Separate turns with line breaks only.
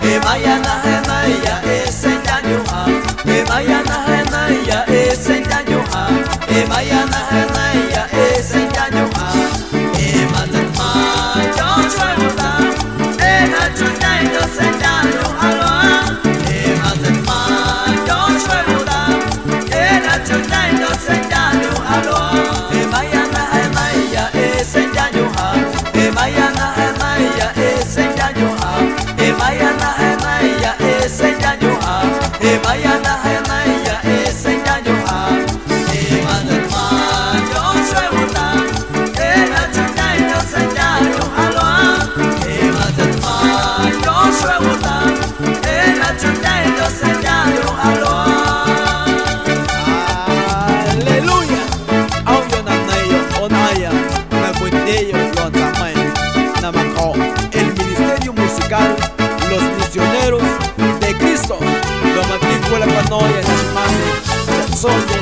Mayana Henaya Esenyanuha, Mayana Henaya Esenyanuha, Mayana Henaya Esenyanuha, Ematma Joshua Muda, Ena Chutaino Senyanu Aloha, Ematma Joshua Muda, Ena Chutaino Senyanu Aloha, Mayana Henaya Esenyanuha, Mayana Henaya Esenyanuha, Mayana Henaya Esenyanuha, Mayana Henaya Esenyanuha, Ematma Joshua Muda, Ena Chutaino Senyanu Aloha, Ematma Joshua Muda, Ena Chutaino Senyanu Aloha. Aleluya. Audio nanayo onaya na bundeyo yotamay na mako el ministerio musical Los Misioneros de Cristo. Lo matrícula cuando ya se mande. Son de